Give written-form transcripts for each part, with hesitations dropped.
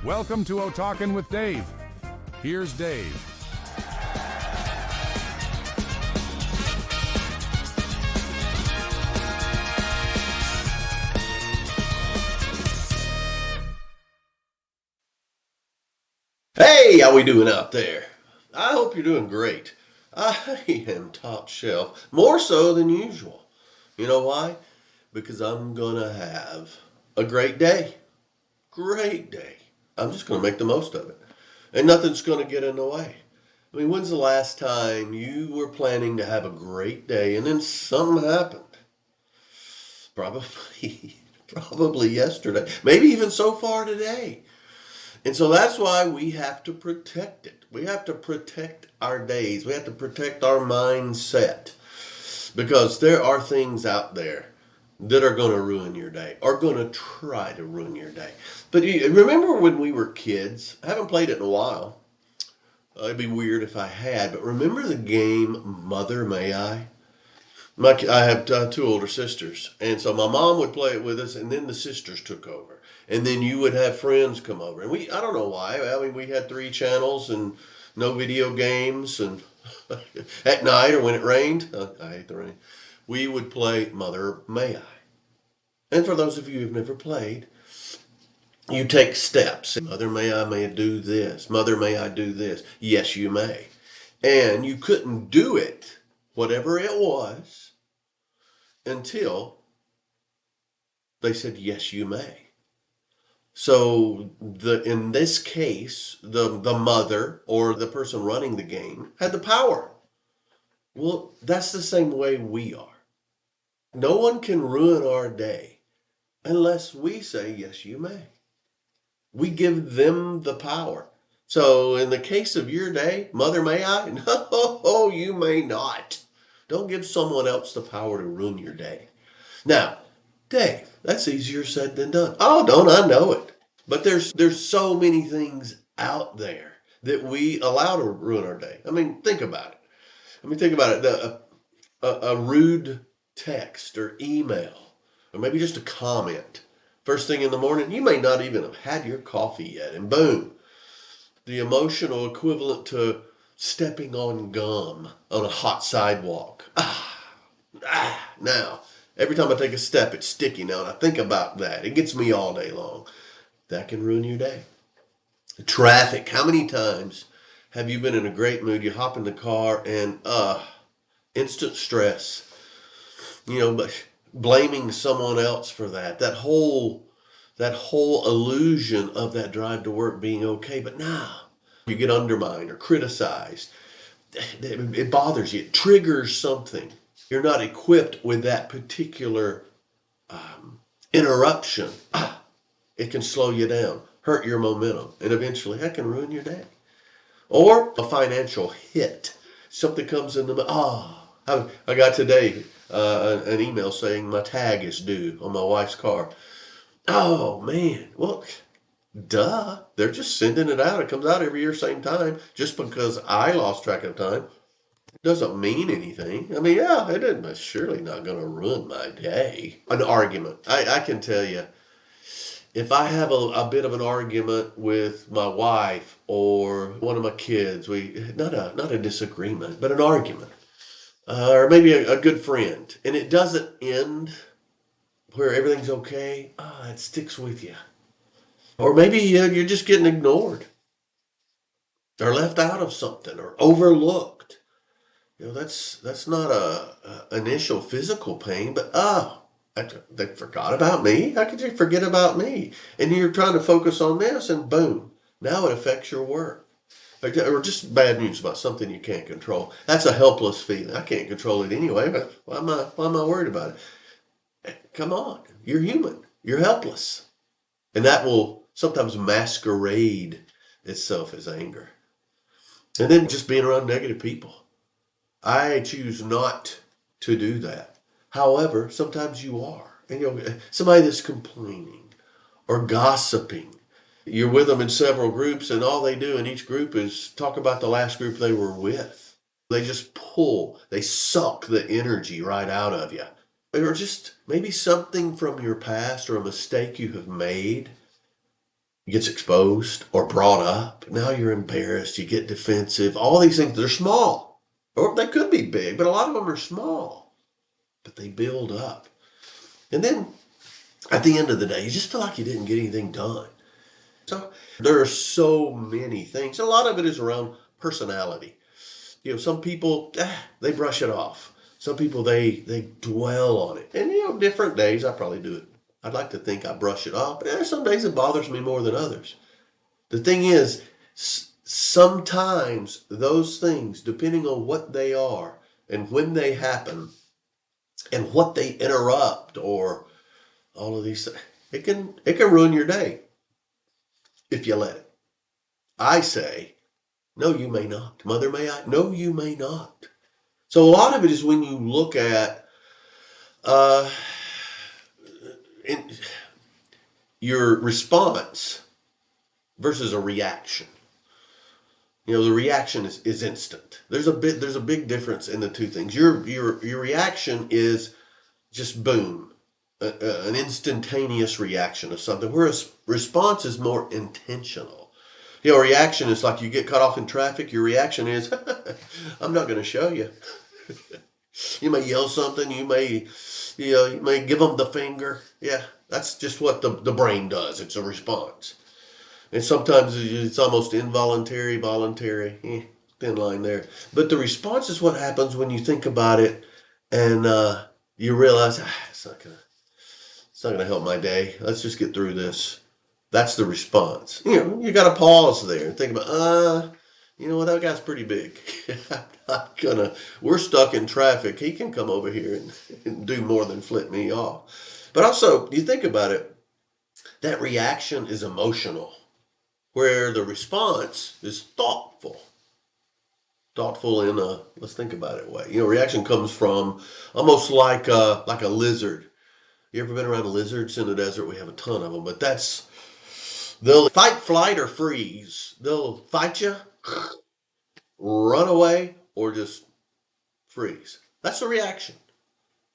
Welcome to O-Talkin' with Dave. Here's Dave. Hey, how we doing out there? I hope you're doing great. I am top shelf, more so than usual. You know why? Because I'm gonna have a great day. Great day. I'm just gonna make the most of it. And nothing's gonna get in the way. I mean, when's the last time you were planning to have a great day and then something happened? Probably, probably yesterday. Maybe even so far today. And so that's why we have to protect it. We have to protect our days. We have to protect our mindset. Because there are things out there that are going to ruin your day, or going to try to ruin your day. But remember when we were kids? I haven't played it in a while. It'd be weird if I had. But remember the game Mother May I? I have two older sisters, and so my mom would play it with us, and then the sisters took over, and then you would have friends come over, and I don't know why. I mean, we had 3 channels and no video games, and at night or when it rained, I hate the rain, we would play Mother May I. And for those of you who've never played, you take steps. Mother May I do this. Mother May I do this. Yes, you may. And you couldn't do it, whatever it was, until they said, yes, you may. So in this case, the mother or the person running the game had the power. Well, that's the same way we are. No one can ruin our day unless we say, yes, you may. We give them the power. So in the case of your day, Mother May I? No, you may not. Don't give someone else the power to ruin your day. Now, Dave, that's easier said than done. Oh, don't I know it? But there's so many things out there that we allow to ruin our day. I mean, think about it. A rude text or email, or maybe just a comment. First thing in the morning, you may not even have had your coffee yet, and boom, the emotional equivalent to stepping on gum on a hot sidewalk. Now, every time I take a step, it's sticky now, and I think about that. It gets me all day long. That can ruin your day. Traffic. How many times have you been in a great mood? You hop in the car and instant stress. But blaming someone else for that. That whole illusion of that drive to work being okay, but now you get undermined or criticized. It bothers you. It triggers something. You're not equipped with that particular interruption. It can slow you down, hurt your momentum, and eventually that can ruin your day. Or a financial hit. Something comes in I got today an email saying my tag is due on my wife's car. Oh, man. Well, duh. They're just sending it out. It comes out every year, same time. Just because I lost track of time doesn't mean anything. I mean, yeah, it's surely not going to ruin my day. An argument. I can tell you, if I have a bit of an argument with my wife or one of my kids, not a disagreement, but an argument, or maybe a good friend, and it doesn't end where everything's okay, it sticks with you. Or maybe you're just getting ignored or left out of something or overlooked. That's not a initial physical pain, but they forgot about me. How could you forget about me? And you're trying to focus on this, and boom, now it affects your work. Or just bad news about something you can't control. That's a helpless feeling. I can't control it anyway, but why am I worried about it? Come on, you're human. You're helpless. And that will sometimes masquerade itself as anger. And then just being around negative people. I choose not to do that. However, sometimes you are. And somebody that's complaining or gossiping. You're with them in several groups, and all they do in each group is talk about the last group they were with. They just they suck the energy right out of you. Or just maybe something from your past or a mistake you have made gets exposed or brought up. Now you're embarrassed. You get defensive. All these things, they're small. Or they could be big, but a lot of them are small. But they build up. And then at the end of the day, you just feel like you didn't get anything done. So there are so many things. A lot of it is around personality. Some people, they brush it off. Some people, they dwell on it. And, different days I probably do it. I'd like to think I brush it off, but there's some days it bothers me more than others. The thing is, sometimes those things, depending on what they are and when they happen and what they interrupt or all of these things, it can ruin your day if you let it. I say, no, you may not. Mother, may I? No, you may not. So a lot of it is when you look at uh, in your response versus a reaction. The reaction is instant. There's a big difference in the two things. Your reaction is just boom, an instantaneous reaction of something, whereas response is more intentional. Reaction is like you get cut off in traffic. Your reaction is, I'm not going to show you. You may yell something. You may give them the finger. Yeah, that's just what the brain does. It's a response. And sometimes it's almost involuntary, voluntary, thin line there. But the response is what happens when you think about it and you realize, it's not gonna help my day. Let's just get through this. That's the response. You got to pause there and think about, that guy's pretty big. I'm not gonna. We're stuck in traffic. He can come over here and do more than flip me off. But also, you think about it. That reaction is emotional, where the response is thoughtful. Thoughtful in a let's think about it way. Reaction comes from almost like a lizard. You ever been around lizards in the desert? We have a ton of them, but they'll fight, flight, or freeze. They'll fight you, run away, or just freeze. That's the reaction.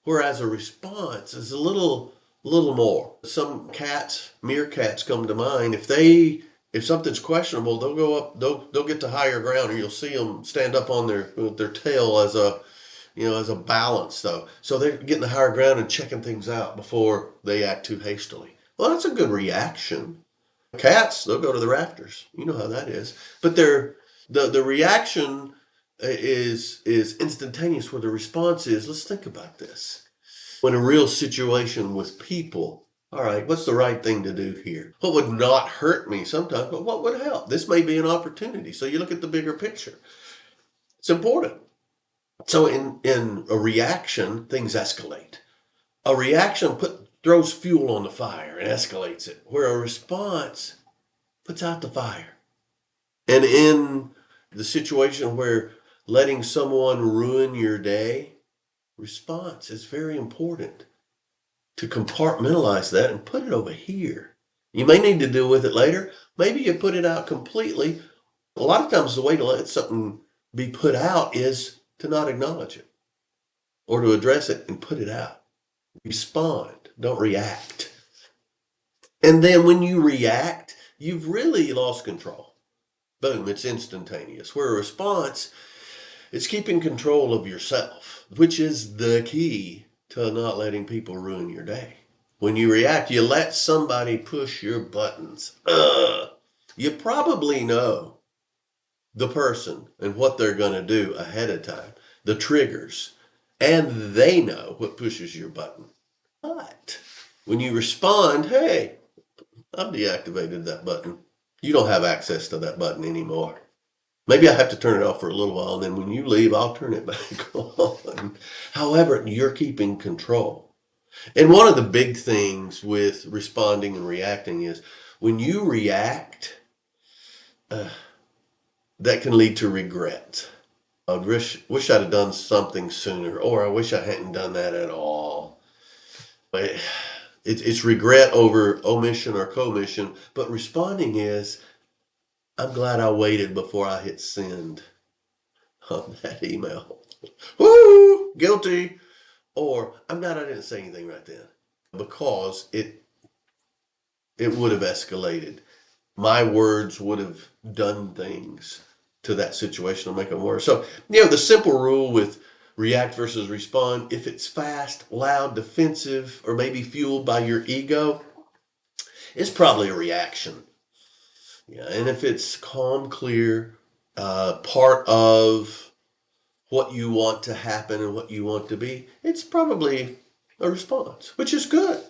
Whereas a response is a little more. Some cats, meerkats, come to mind. If something's questionable, they'll go up. They'll get to higher ground, or you'll see them stand up on their tail as a balance, though. So they're getting to higher ground and checking things out before they act too hastily. Well, that's a good reaction. Cats, they'll go to the rafters. You know how that is. But the reaction is instantaneous, where the response is, let's think about this. In a real situation with people, all right, what's the right thing to do here? What would not hurt me sometimes, but what would help? This may be an opportunity. So you look at the bigger picture. It's important. So in a reaction, things escalate. A reaction throws fuel on the fire and escalates it, where a response puts out the fire. And in the situation where letting someone ruin your day, response is very important to compartmentalize that and put it over here. You may need to deal with it later. Maybe you put it out completely. A lot of times the way to let something be put out is to not acknowledge it or to address it and put it out. Respond, don't react. And then when you react, you've really lost control. Boom, it's instantaneous. Where a response, it's keeping control of yourself, which is the key to not letting people ruin your day. When you react, you let somebody push your buttons. You probably know the person and what they're going to do ahead of time, the triggers, and they know what pushes your button. But when you respond, hey, I've deactivated that button. You don't have access to that button anymore. Maybe I have to turn it off for a little while, and then when you leave, I'll turn it back on. However, you're keeping control. And one of the big things with responding and reacting is when you react, that can lead to regret. I wish I'd have done something sooner, or I wish I hadn't done that at all. But it's regret over omission or commission. But responding is, I'm glad I waited before I hit send on that email. Woo! Guilty. Or I'm glad I didn't say anything right then, because it would have escalated. my words would have done things to that situation to make them worse. So, the simple rule with react versus respond, if it's fast, loud, defensive, or maybe fueled by your ego, it's probably a reaction. Yeah, and if it's calm, clear, part of what you want to happen and what you want to be, it's probably a response, which is good.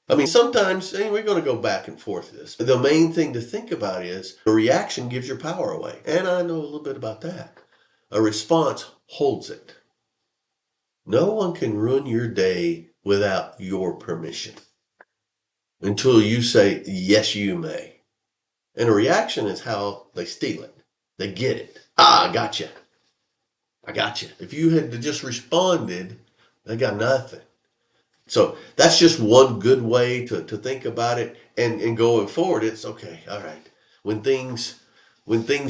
I mean, sometimes we're going to go back and forth this. The main thing to think about is a reaction gives your power away. And I know a little bit about that. A response holds it. No one can ruin your day without your permission until you say, yes, you may. And a reaction is how they steal it. They get it. I got you. I got you. If you had just responded, they got nothing. So that's just one good way to think about it. And going forward, it's okay. All right. When things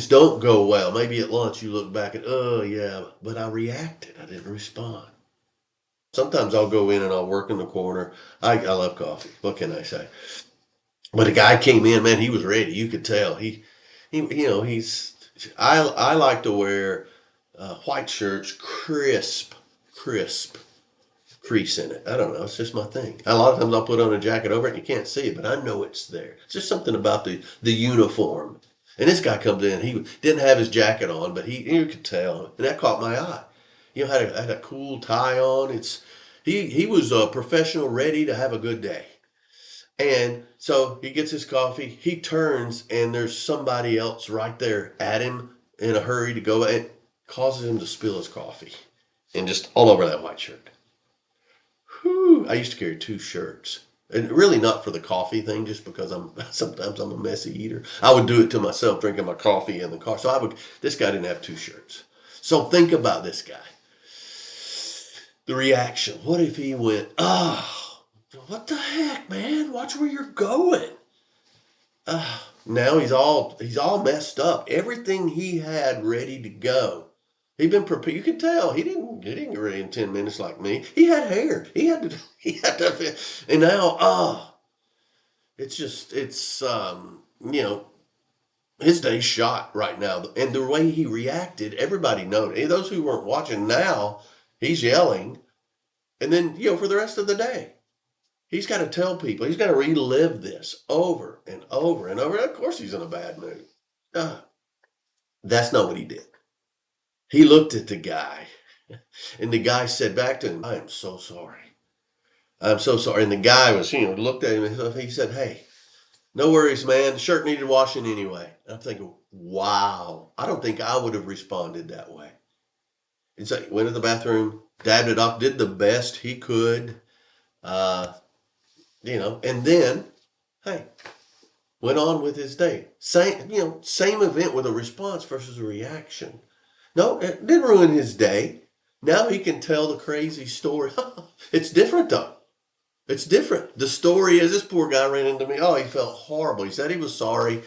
don't go well, maybe at lunch you look back and, oh yeah, but I reacted. I didn't respond. Sometimes I'll go in and I'll work in the corner. I love coffee. What can I say? But a guy came in, man, he was ready. You could tell. I like to wear white shirts, crisp crease in it. I don't know. It's just my thing. A lot of times I'll put on a jacket over it and you can't see it, but I know it's there. It's just something about the uniform. And this guy comes in. He didn't have his jacket on, but you could tell, and that caught my eye. Had a cool tie on. He was a professional, ready to have a good day. And so he gets his coffee. He turns, and there's somebody else right there at him in a hurry to go, and causes him to spill his coffee, and just all over that white shirt. Whew, I used to carry 2 shirts. And really not for the coffee thing, just because sometimes I'm a messy eater. I would do it to myself, drinking my coffee in the car. So this guy didn't have 2 shirts. So think about this guy. The reaction. What if he went, what the heck, man? Watch where you're going. Now he's all messed up. Everything he had ready to go. He'd been prepared. You could tell he didn't get ready in 10 minutes like me. He had hair. He had to. And now, his day's shot right now. And the way he reacted, everybody noticed. Those who weren't watching now, he's yelling, and then for the rest of the day, he's got to tell people. He's got to relive this over and over and over. Of course, he's in a bad mood. That's not what he did. He looked at the guy, and the guy said back to him, I am so sorry. I'm so sorry. And the guy was, looked at him and he said, hey, no worries, man. The shirt needed washing anyway. And I'm thinking, wow, I don't think I would have responded that way. And so he went to the bathroom, dabbed it off, did the best he could, and then, hey, went on with his day. Same event with a response versus a reaction. No, it didn't ruin his day. Now he can tell the crazy story. It's different, though. It's different. The story is this poor guy ran into me. Oh, he felt horrible. He said he was sorry.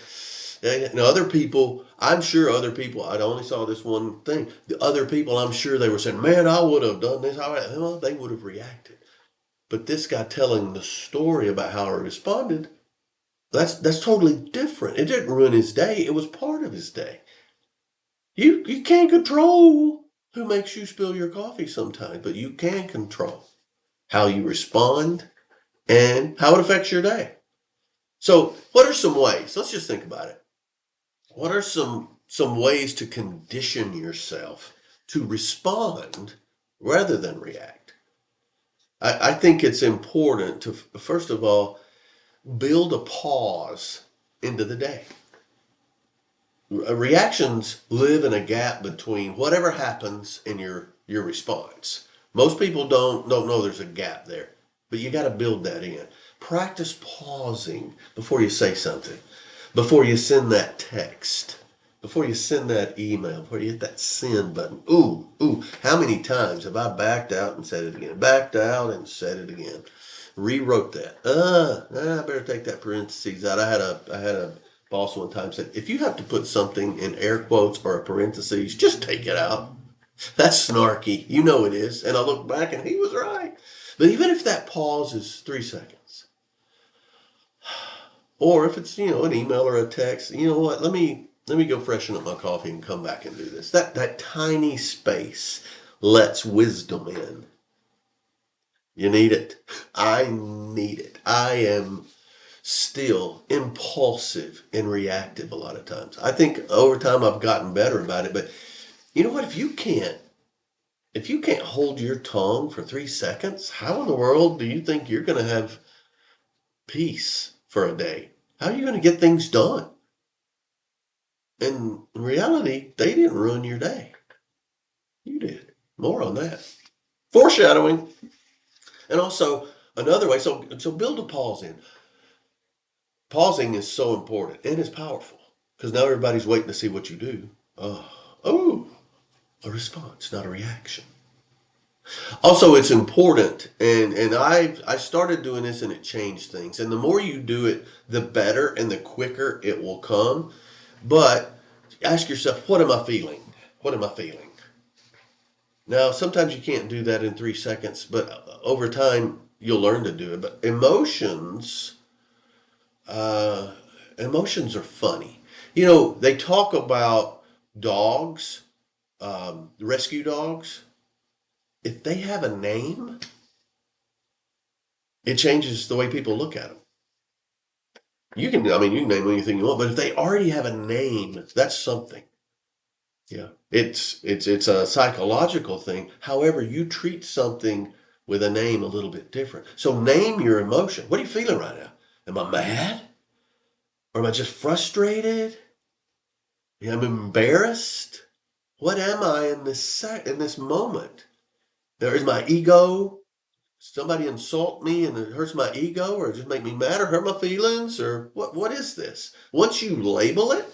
And I'm sure other people, I only saw this one thing. The other people, I'm sure they were saying, man, I would have done this. Well, they would have reacted. But this guy telling the story about how he responded, that's totally different. It didn't ruin his day. It was part of his day. You can't control who makes you spill your coffee sometimes, but you can control how you respond and how it affects your day. So what are some ways? Let's just think about it. What are some ways to condition yourself to respond rather than react? I think it's important to, first of all, build a pause into the day. Reactions live in a gap between whatever happens and your response. Most people don't know there's a gap there, but you got to build that in. Practice pausing before you say something, before you send that text, before you send that email, before you hit that send button. Ooh, how many times have I backed out and said it again? Backed out and said it again. Rewrote that. I better take that parentheses out. I had a boss one time said, if you have to put something in air quotes or a parentheses, just take it out. That's snarky. You know it is. And I look back and he was right. But even if that pause is 3 seconds, Or if it's, an email or a text, you know what? Let me go freshen up my coffee and come back and do this. That tiny space lets wisdom in. You need it. I need it. I am still impulsive and reactive a lot of times. I think over time I've gotten better about it, but you know what? If you can't hold your tongue for 3 seconds, how in the world do you think you're going to have peace for a day? How are you going to get things done? And in reality, they didn't ruin your day. You did. More on that. Foreshadowing. And also another way, so build a pause in. Pausing is so important and it's powerful because now everybody's waiting to see what you do. Oh, a response, not a reaction. Also, it's important, and I started doing this and it changed things. And the more you do it, the better and the quicker it will come. But ask yourself, what am I feeling? What am I feeling? Now, sometimes you can't do that in 3 seconds, but over time you'll learn to do it. But uh, emotions are funny. They talk about dogs, rescue dogs. If they have a name, it changes the way people look at them. You can name anything you want, but if they already have a name, that's something. Yeah, it's a psychological thing. However, you treat something with a name a little bit different. So name your emotion. What are you feeling right now? Am I mad? Or am I just frustrated? Yeah, I'm embarrassed. What am I in this moment? There is my ego. Somebody insult me and it hurts my ego, or just make me mad, or hurt my feelings, or what is this? Once you label it,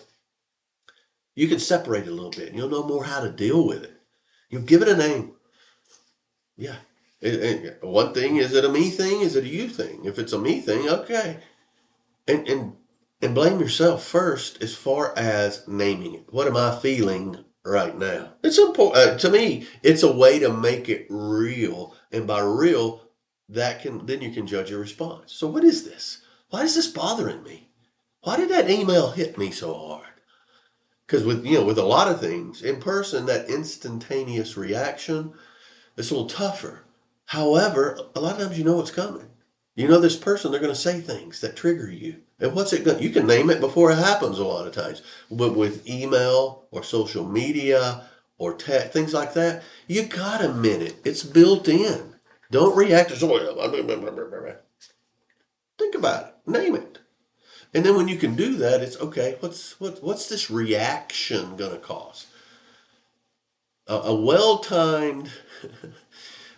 you can separate it a little bit and you'll know more how to deal with it. You give it a name. Yeah. One thing, is it a me thing? Is it a you thing? If it's a me thing, okay. And and and blame yourself first as far as naming it. What am I feeling right now? It's important to me. It's a way to make it real, and by real, then you can judge your response. So what is this? Why is this bothering me? Why did that email hit me so hard? Because with a lot of things in person, that instantaneous reaction, it's a little tougher. However, a lot of times you know what's coming. You know this person, they're going to say things that trigger you. And what's it going to, you can name it before it happens a lot of times. But with email or social media or text, things like that, you got a minute. It's built in. Don't react as, think about it. Name it. And then when you can do that, it's okay, what's this reaction going to cause? A well-timed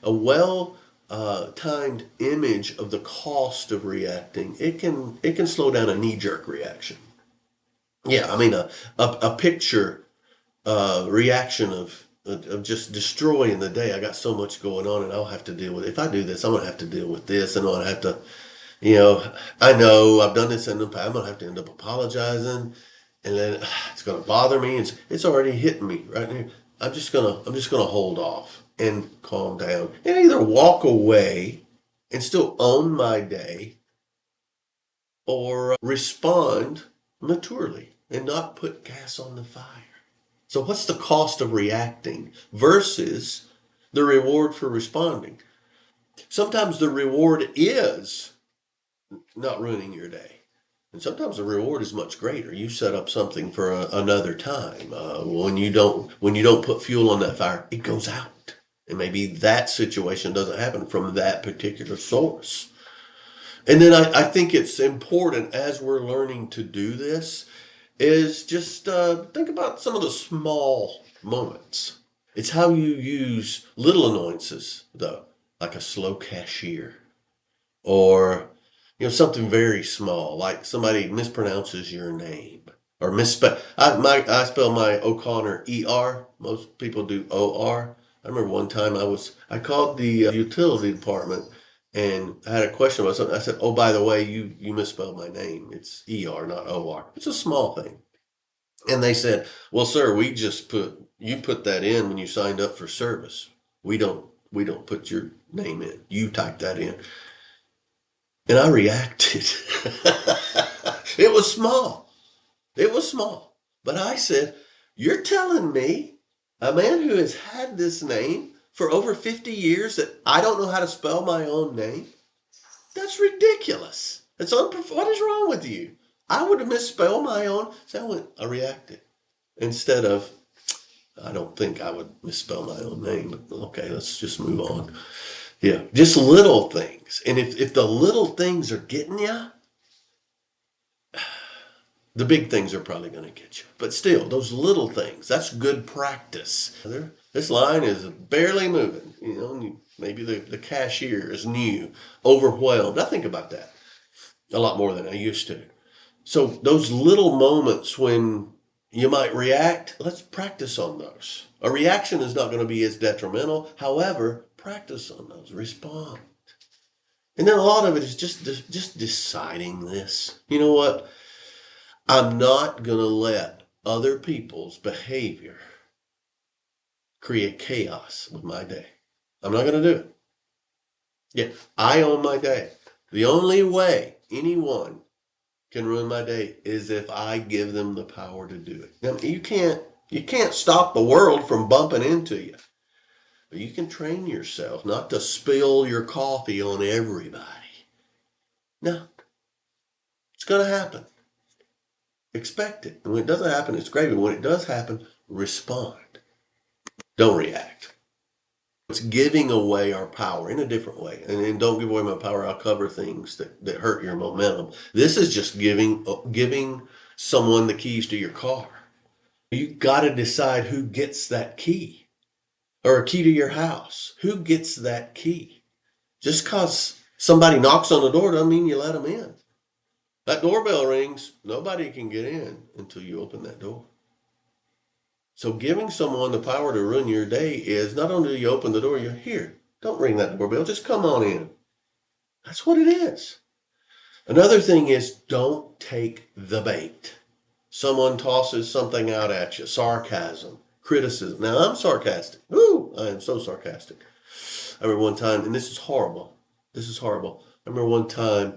a well timed image of the cost of reacting, it can slow down a knee jerk reaction. Yeah, I mean a picture reaction of just destroying the day. I got so much going on, and I'll have to deal with. If I do this, I'm gonna have to deal with this, and I'm gonna have to, I know I've done this in the past. I'm gonna have to end up apologizing, and then it's gonna bother me. It's already hitting me right here. I'm just gonna hold off and calm down and either walk away and still own my day, or respond maturely and not put gas on the fire. So what's the cost of reacting versus the reward for responding? Sometimes the reward is not ruining your day. And sometimes the reward is much greater. You set up something for another time. When you don't put fuel on that fire, it goes out. And maybe that situation doesn't happen from that particular source. And then I think it's important as we're learning to do this is just think about some of the small moments. It's how you use little annoyances, though, like a slow cashier, or something very small, like somebody mispronounces your name or misspell. I spell my O'Connor ER. Most people do OR. I remember one time I called the utility department and I had a question about something. I said, "Oh, by the way, you misspelled my name. It's ER, not OR." It's a small thing. And they said, "Well, sir, you put that in when you signed up for service. We don't put your name in. You type that in." And I reacted. It was small. It was small. But I said, you're telling me, a man who has had this name for over 50 years, that I don't know how to spell my own name? That's ridiculous. What is wrong with you? I would have misspelled my own. So I reacted. Instead of, I don't think I would misspell my own name, but okay, let's just move on. Yeah, just little things. And if the little things are getting you, the big things are probably going to get you. But still, those little things, that's good practice. This line is barely moving. Maybe the cashier is new, overwhelmed. I think about that a lot more than I used to. So those little moments when you might react, let's practice on those. A reaction is not going to be as detrimental. However, practice on those. Respond. And then a lot of it is just deciding this. You know what? I'm not going to let other people's behavior create chaos with my day. I'm not going to do it. Yeah, I own my day. The only way anyone can ruin my day is if I give them the power to do it. Now, you can't stop the world from bumping into you. But you can train yourself not to spill your coffee on everybody. No. It's going to happen. Expect it. And when it doesn't happen, it's great. But when it does happen, respond. Don't react. It's giving away our power in a different way. And don't give away my power. I'll cover things that hurt your momentum. This is just giving someone the keys to your car. You got to decide who gets that key, or a key to your house. Who gets that key? Just because somebody knocks on the door doesn't mean you let them in. That doorbell rings. Nobody can get in until you open that door. So giving someone the power to ruin your day is not only do you open the door, you're here. Don't ring that doorbell. Just come on in. That's what it is. Another thing is, don't take the bait. Someone tosses something out at you. Sarcasm, criticism. Now, I'm sarcastic. Ooh, I am so sarcastic. I remember one time, and this is horrible. This is horrible. I remember one time,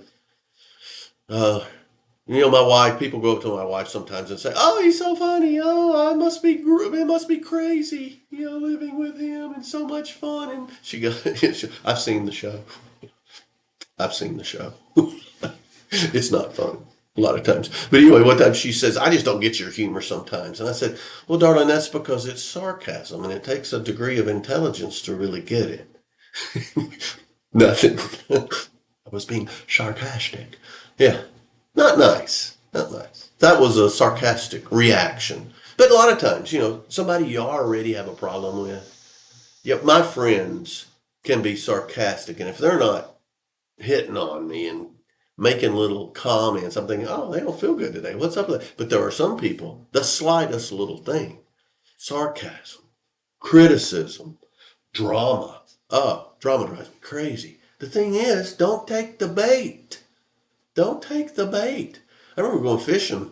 my wife, people go up to my wife sometimes and say, oh, he's so funny. Oh, it must be crazy, living with him and so much fun. And she goes, I've seen the show. I've seen the show. It's not fun a lot of times. But anyway, one time she says, I just don't get your humor sometimes. And I said, well, darling, that's because it's sarcasm and it takes a degree of intelligence to really get it. Nothing. I was being sarcastic. Yeah. Not nice. Not nice. That was a sarcastic reaction. But a lot of times, somebody you already have a problem with. Yep, my friends can be sarcastic. And if they're not hitting on me and making little comments, I'm thinking, oh, they don't feel good today. What's up with that? But there are some people, the slightest little thing, sarcasm, criticism, drama. Oh, drama drives me crazy. The thing is, don't take the bait. Don't take the bait. I remember going fishing.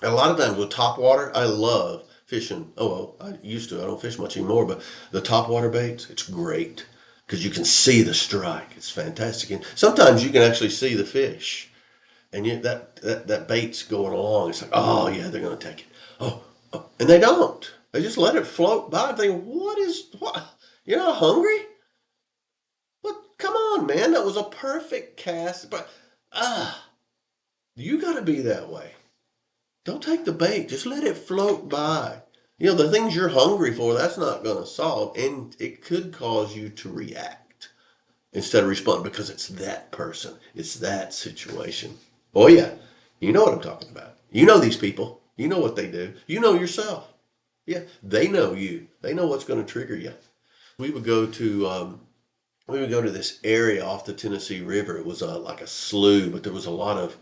And a lot of times with top water, I love fishing. Oh, well, I used to. I don't fish much anymore. But the top water baits, it's great because you can see the strike. It's fantastic. And sometimes you can actually see the fish. And yet that bait's going along. It's like, oh, yeah, they're going to take it. Oh, and they don't. They just let it float by. I'm thinking, what? You're not hungry? But come on, man. That was a perfect cast. But, you got to be that way. Don't take the bait. Just let it float by. The things you're hungry for, that's not going to solve. And it could cause you to react instead of respond because it's that person. It's that situation. Oh, yeah. You know what I'm talking about. You know these people. You know what they do. You know yourself. Yeah. They know you. They know what's going to trigger you. We would go to this area off the Tennessee River. It was like a slough, but there was a lot of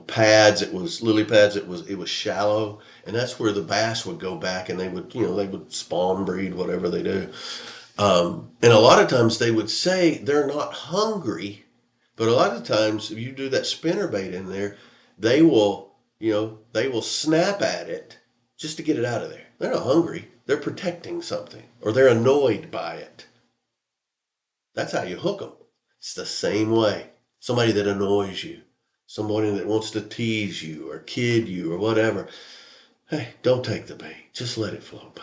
pads. It was lily pads. It was shallow, and that's where the bass would go back, and they would spawn breed, whatever they do. And a lot of times they would say they're not hungry, but a lot of times if you do that spinner bait in there, they will snap at it just to get it out of there. They're not hungry. They're protecting something, or they're annoyed by it. That's how you hook them. It's the same way. Somebody that annoys you. somebody that wants to tease you or kid you or whatever, hey, don't take the bait. Just let it flow by.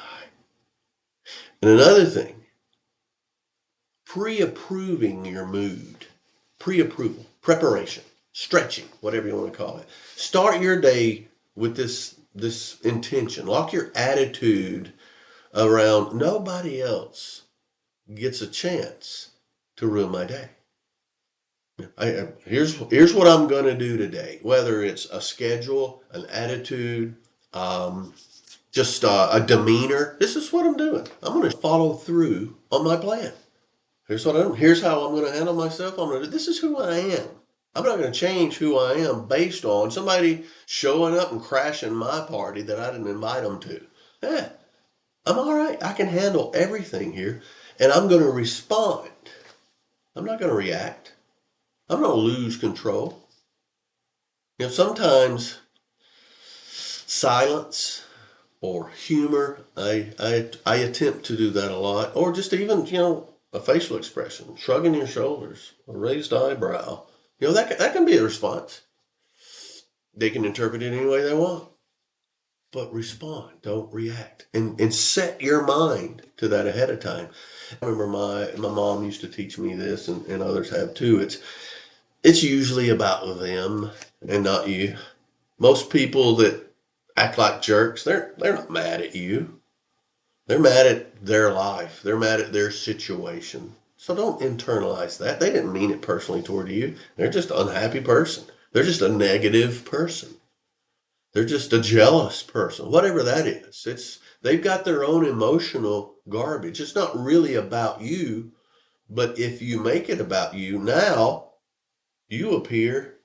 And another thing, pre-approving your mood, pre-approval, preparation, stretching, whatever you want to call it. Start your day with this intention. Lock your attitude around nobody else gets a chance to ruin my day. Here's what I'm going to do today. Whether it's a schedule, an attitude, just a demeanor. This is what I'm doing. I'm going to follow through on my plan. Here's how I'm going to handle myself. This is who I am. I'm not going to change who I am based on somebody showing up and crashing my party that I didn't invite them to. Yeah, I'm all right. I can handle everything here, and I'm going to respond. I'm not going to react. I'm going to lose control. Sometimes silence or humor, I attempt to do that a lot, or just even, a facial expression, shrugging your shoulders, a raised eyebrow. That can be a response. They can interpret it any way they want. But respond, don't react. And set your mind to that ahead of time. I remember my mom used to teach me this, and others have too. It's usually about them and not you. Most people that act like jerks, they're not mad at you. They're mad at their life. They're mad at their situation. So don't internalize that. They didn't mean it personally toward you. They're just an unhappy person. They're just a negative person. They're just a jealous person. Whatever that is. They've got their own emotional garbage. It's not really about you, but if you make it about you, now you appear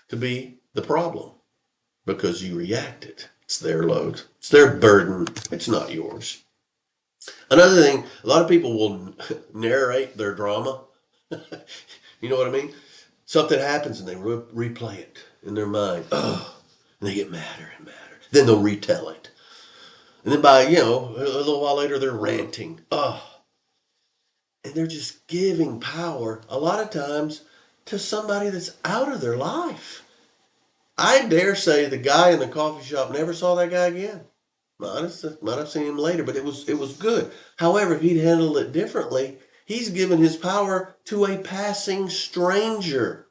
to be the problem because you reacted. It's their load. It's their burden. It's not yours. Another thing, a lot of people will narrate their drama. You know what I mean? Something happens and they replay it in their mind. Oh, and they get madder and madder. Then they'll retell it. And then by, a little while later, they're ranting. Oh, and they're just giving power, a lot of times, to somebody that's out of their life. I dare say the guy in the coffee shop never saw that guy again. Might have seen him later, but it was good. However, if he'd handled it differently, he's given his power to a passing stranger.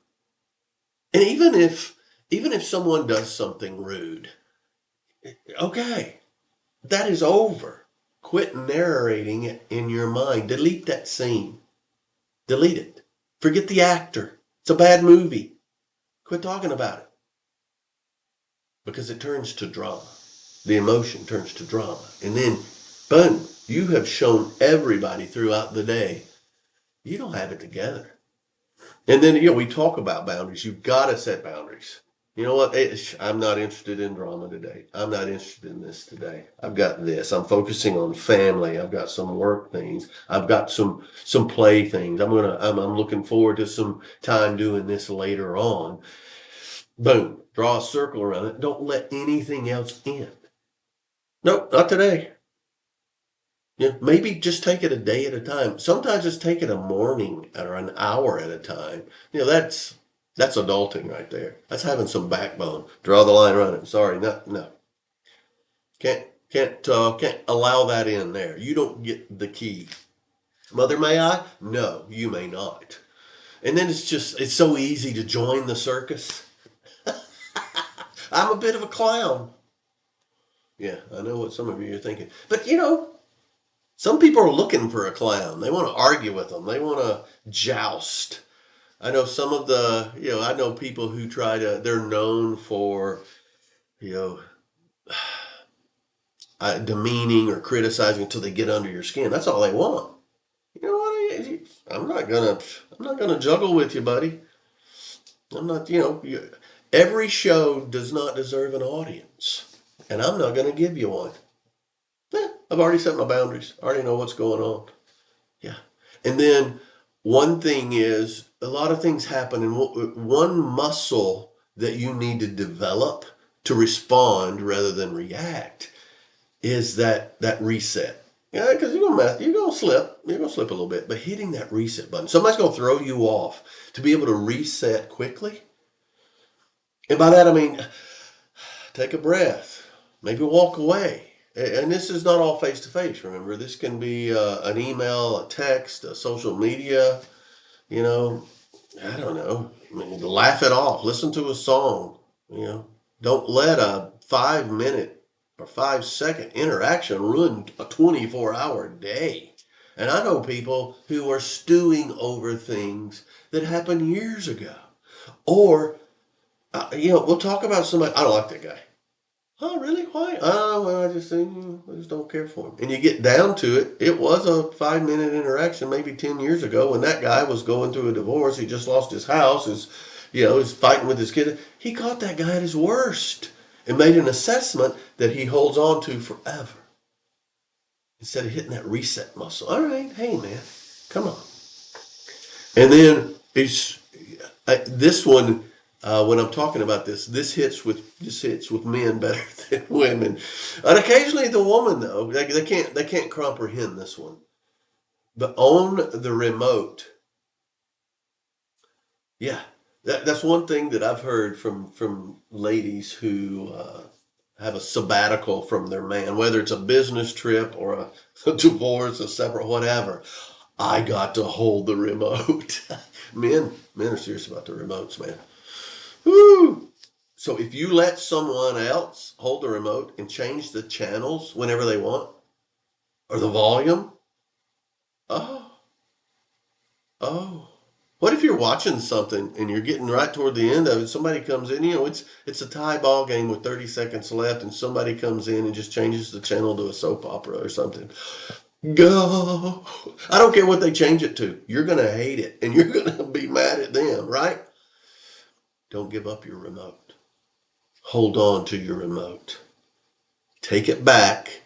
And even if someone does something rude, okay, that is over. Quit narrating it in your mind. Delete that scene. Delete it. Forget the actor. It's a bad movie. Quit talking about it. Because it turns to drama. The emotion turns to drama. And then, boom, you have shown everybody throughout the day you don't have it together. And then, we talk about boundaries. You've got to set boundaries. You know what? I'm not interested in drama today. I'm not interested in this today. I've got this. I'm focusing on family. I've got some work things. I've got some play things. I'm looking forward to some time doing this later on. Boom. Draw a circle around it. Don't let anything else in. Nope, not today. Maybe just take it a day at a time. Sometimes just take it a morning or an hour at a time. That's adulting right there. That's having some backbone. Draw the line around it. Sorry, no. Can't allow that in there. You don't get the key. Mother, may I? No, you may not. And then it's so easy to join the circus. I'm a bit of a clown. Yeah, I know what some of you are thinking. But some people are looking for a clown. They want to argue with them. They want to joust. I know some of I know people who they're known for, demeaning or criticizing until they get under your skin. That's all they want. You know what? I'm not gonna juggle with you, buddy. I'm not, every show does not deserve an audience. And I'm not gonna give you one. I've already set my boundaries. I already know what's going on. Yeah. And then one thing is, a lot of things happen, and one muscle that you need to develop to respond rather than react is that reset. Yeah, because you're gonna slip a little bit, but hitting that reset button. Somebody's gonna throw you off. To be able to reset quickly, And by that I mean, take a breath, maybe walk away. And this is not all face to face, remember. This can be an email, a text, a social media, you know, I don't know. I mean, laugh it off, listen to a song, you know. Don't let a 5 minute or 5 second interaction ruin a 24-hour day. And I know people who are stewing over things that happened years ago. Or, we'll talk about somebody, I don't like that guy. Oh, really? Why? Oh, well, I just don't care for him. And you get down to it, it was a 5 minute interaction maybe 10 years ago when that guy was going through a divorce. He just lost his house, he's fighting with his kid. He caught that guy at his worst and made an assessment that he holds on to forever instead of hitting that reset muscle. All right, hey, man, come on. And then this one, when I'm talking about this hits with men better than women, and occasionally the woman though they can't comprehend this one. But on the remote, yeah, that's one thing that I've heard from ladies who have a sabbatical from their man, whether it's a business trip or a divorce, a separate whatever. I got to hold the remote. Men are serious about the remotes, man. Woo! So if you let someone else hold the remote and change the channels whenever they want, or the volume, oh, oh. What if you're watching something and you're getting right toward the end of it? Somebody comes in, it's a tie ball game with 30 seconds left, and somebody comes in and just changes the channel to a soap opera or something. Go! I don't care what they change it to. You're gonna hate it, and you're gonna be mad at them, right? Don't give up your remote. Hold on to your remote. Take it back.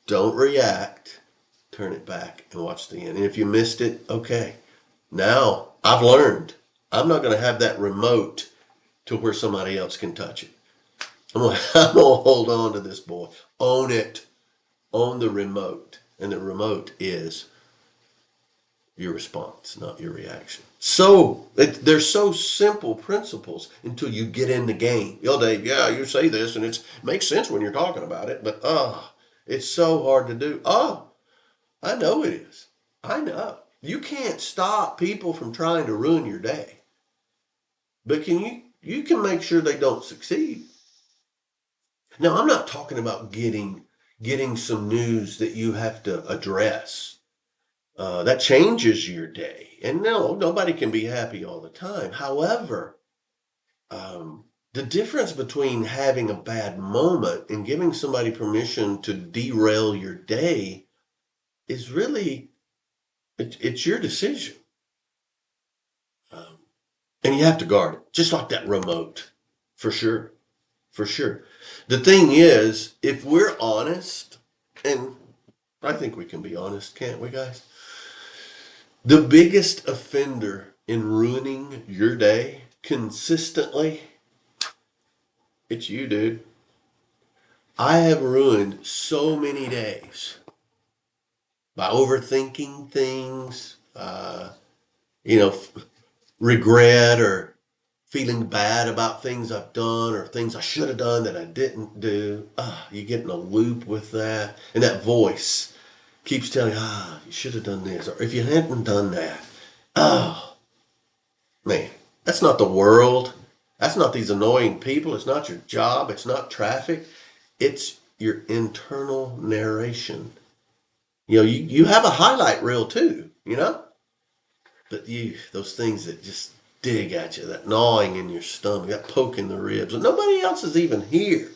Don't react. Turn it back and watch the end. And if you missed it, okay. Now I've learned. I'm not going to have that remote to where somebody else can touch it. I'm gonna hold on to this boy. Own it. Own the remote. And the remote is your response, not your reaction. So they're so simple principles until you get in the game. Dave, yeah, you say this and it makes sense when you're talking about it, but it's so hard to do. I know it is. I know. You can't stop people from trying to ruin your day. But you can make sure they don't succeed. Now, I'm not talking about getting some news that you have to address. That changes your day. And no, nobody can be happy all the time. However, the difference between having a bad moment and giving somebody permission to derail your day is really, it's your decision. And you have to guard it, just like that remote, for sure. For sure. The thing is, if we're honest, and I think we can be honest, can't we, guys? The biggest offender in ruining your day consistently, it's you, dude. I have ruined so many days by overthinking things, regret or feeling bad about things I've done or things I should have done that I didn't do. You get in a loop with that. And that voice keeps telling you, you should have done this. Or if you hadn't done that, man, that's not the world. That's not these annoying people. It's not your job. It's not traffic. It's your internal narration. You have a highlight reel too, but those things that just dig at you, that gnawing in your stomach, that poke in the ribs, and nobody else is even here.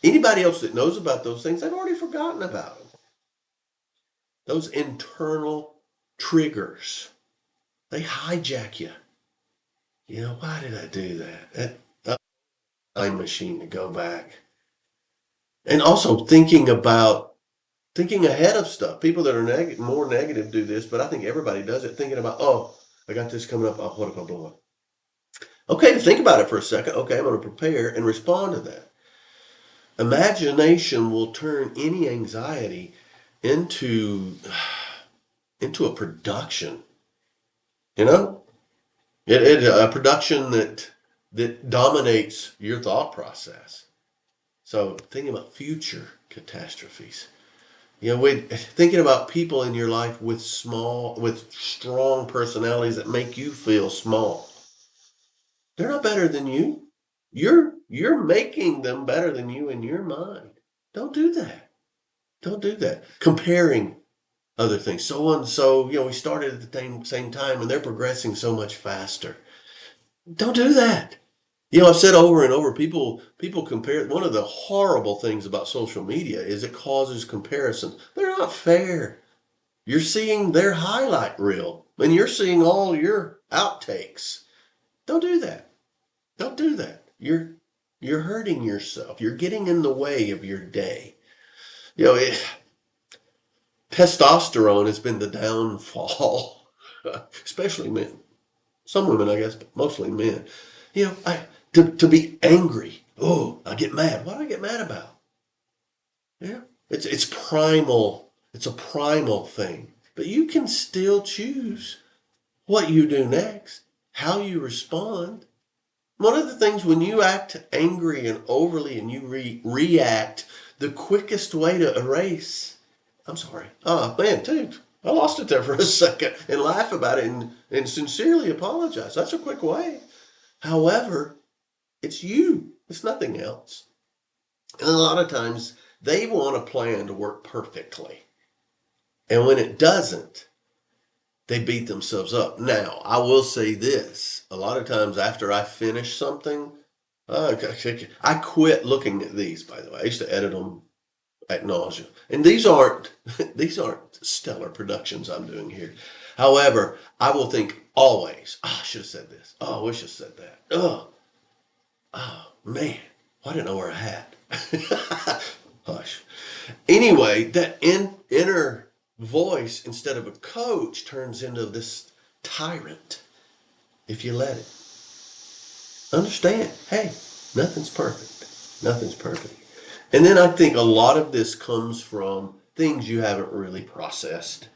Anybody else that knows about those things, they've already forgotten about them. Those internal triggers, they hijack you. Why did I do that? That time machine to go back. And also thinking ahead of stuff. People that are more negative do this, but I think everybody does it. Thinking about, I got this coming up. What if I blow it? Okay, think about it for a second. Okay, I'm going to prepare and respond to that. Imagination will turn any anxiety into a production. A production that dominates your thought process. So thinking about future catastrophes. Thinking about people in your life with strong personalities that make you feel small. They're not better than you. You're making them better than you in your mind. Don't do that. Don't do that. Comparing other things. So and so, we started at the same time and they're progressing so much faster. Don't do that. I've said over and over, people compare. One of the horrible things about social media is it causes comparisons. They're not fair. You're seeing their highlight reel and you're seeing all your outtakes. Don't do that. Don't do that. You're hurting yourself. You're getting in the way of your day. Testosterone has been the downfall, especially men. Some women, I guess, but mostly men. To be angry. Oh, I get mad. What do I get mad about? Yeah, it's primal. It's a primal thing. But you can still choose what you do next, how you respond. One of the things when you act angry and overly and you react, the quickest way to erase, I'm sorry. Oh, man, dude, I lost it there for a second and laugh about it and sincerely apologize. That's a quick way. However, it's you. It's nothing else. And a lot of times they want a plan to work perfectly. And when it doesn't, they beat themselves up. Now, I will say this. A lot of times after I finish something, I quit looking at these, by the way. I used to edit them ad nauseum. And these aren't stellar productions I'm doing here. However, I will think always, I should have said this. Oh, I wish I said that. Oh, man, why didn't I wear a hat? Hush. Anyway, that inner voice, instead of a coach, turns into this tyrant if you let it. Understand, hey, nothing's perfect. Nothing's perfect. And then I think a lot of this comes from things you haven't really processed.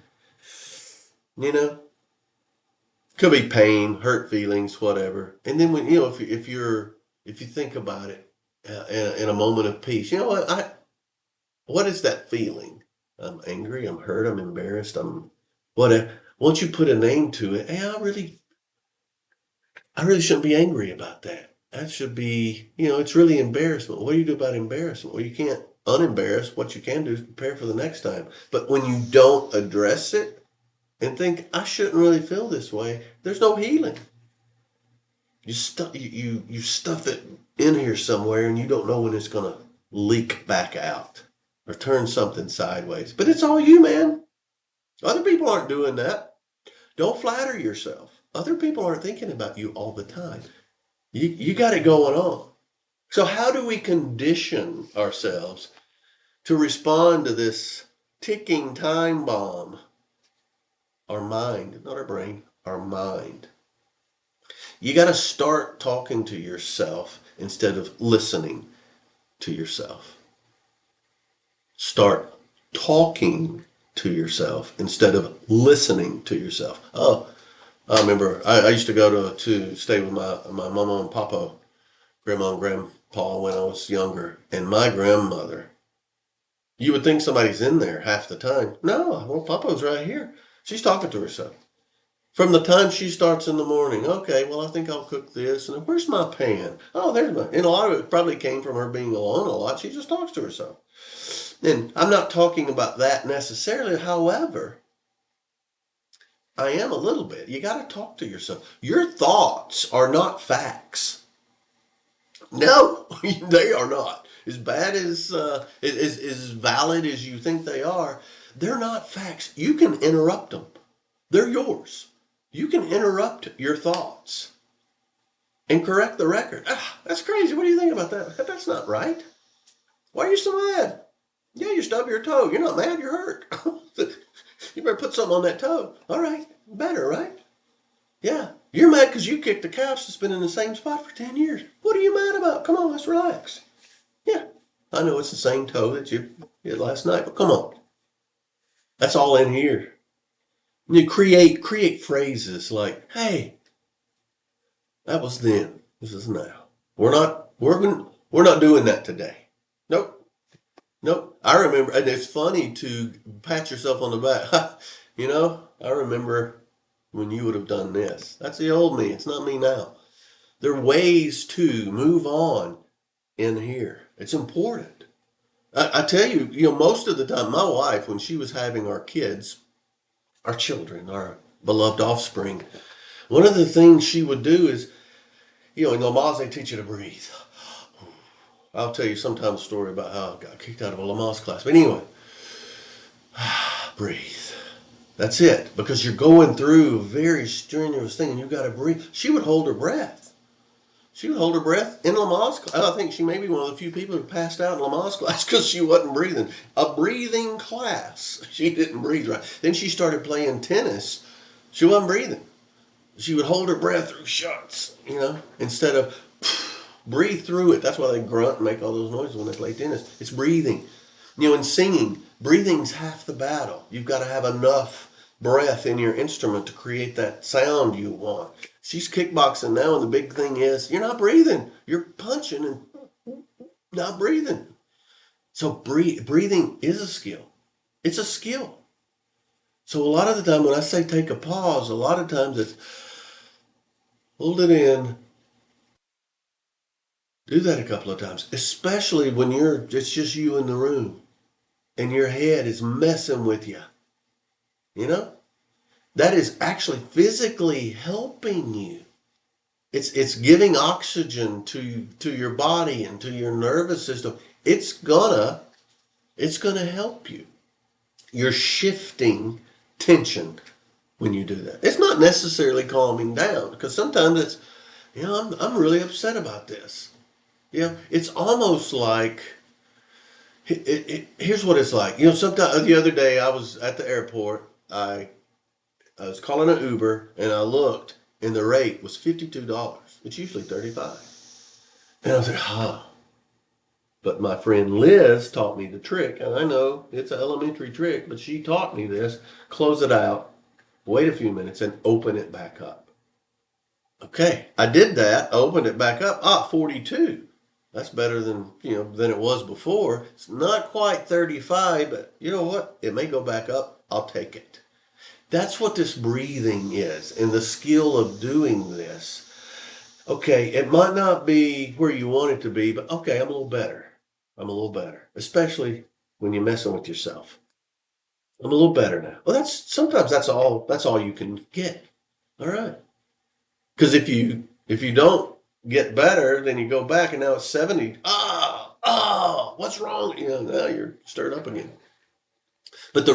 Could be pain, hurt feelings, whatever. And then when if you think about it in a moment of peace, what is that feeling? I'm angry, I'm hurt, I'm embarrassed, I'm whatever. Once you put a name to it, hey, I really shouldn't be angry about that. That should be, it's really embarrassment. What do you do about embarrassment? Well, you can't unembarrass. What you can do is prepare for the next time. But when you don't address it and think, I shouldn't really feel this way, there's no healing. You stuff it in here somewhere and you don't know when it's going to leak back out or turn something sideways. But it's all you, man. Other people aren't doing that. Don't flatter yourself. Other people aren't thinking about you all the time. You got it going on. So how do we condition ourselves to respond to this ticking time bomb? Our mind, not our brain, our mind. You got to start talking to yourself instead of listening to yourself. Start talking to yourself instead of listening to yourself. Oh, I remember I used to go to stay with my mama and papa, grandma and grandpa when I was younger. And my grandmother, you would think somebody's in there half the time. No, well, Papa's right here. She's talking to herself. From the time she starts in the morning, okay, well, I think I'll cook this. And where's my pan? Oh, there's my. And a lot of it probably came from her being alone a lot. She just talks to herself. And I'm not talking about that necessarily. However, I am a little bit. You got to talk to yourself. Your thoughts are not facts. No, they are not. As bad as valid as you think they are, they're not facts. You can interrupt them. They're yours. You can interrupt your thoughts and correct the record. That's crazy. What do you think about that? That's not right. Why are you so mad? Yeah, you stubbed your toe. You're not mad, you're hurt. You better put something on that toe. All right, better, right? Yeah, you're mad because you kicked the couch that's been in the same spot for 10 years. What are you mad about? Come on, let's relax. Yeah, I know it's the same toe that you did last night, but come on. That's all in here. You create phrases like, hey, that was then. This is now. We're not doing that today. Nope. Nope. I remember, and it's funny to pat yourself on the back. I remember when you would have done this. That's the old me. It's not me now. There are ways to move on in here. It's important. I tell you, most of the time, my wife, when she was having our kids, our children, our beloved offspring, one of the things she would do is, in Lamaze, they teach you to breathe. I'll tell you sometimes a story about how I got kicked out of a Lamaze class. But anyway, breathe. That's it. Because you're going through a very strenuous thing and you've got to breathe. She would hold her breath. She would hold her breath in Lamaze class. I think she may be one of the few people who passed out in Lamaze class because she wasn't breathing. A breathing class. She didn't breathe right. Then she started playing tennis. She wasn't breathing. She would hold her breath through shots, instead of breathe through it. That's why they grunt and make all those noises when they play tennis. It's breathing. In singing, breathing's half the battle. You've got to have enough breath in your instrument to create that sound you want. She's kickboxing now, and the big thing is you're not breathing. You're punching and not breathing. So breathing is a skill. It's a skill. So a lot of the time when I say take a pause, a lot of times it's hold it in. Do that a couple of times, especially when it's just you in the room and your head is messing with you. That is actually physically helping you. It's giving oxygen to your body and to your nervous system. It's gonna help you. You're shifting tension when you do that. It's not necessarily calming down because sometimes it's, I'm really upset about this. It's almost like, here's what it's like. Sometimes the other day I was at the airport. I was calling an Uber and I looked and the rate was $52. It's usually $35. And I was like, But my friend Liz taught me the trick. And I know it's an elementary trick, but she taught me this. Close it out, wait a few minutes and open it back up. Okay, I did that. I opened it back up. 42. That's better than it was before. It's not quite 35, but you know what? It may go back up. I'll take it. That's what this breathing is, and the skill of doing this. Okay, it might not be where you want it to be, but okay, I'm a little better. Especially when you're messing with yourself. I'm a little better now. Well, sometimes that's all you can get. All right. Because if you don't get better, then you go back and now it's 70. What's wrong? Now you're stirred up again. But the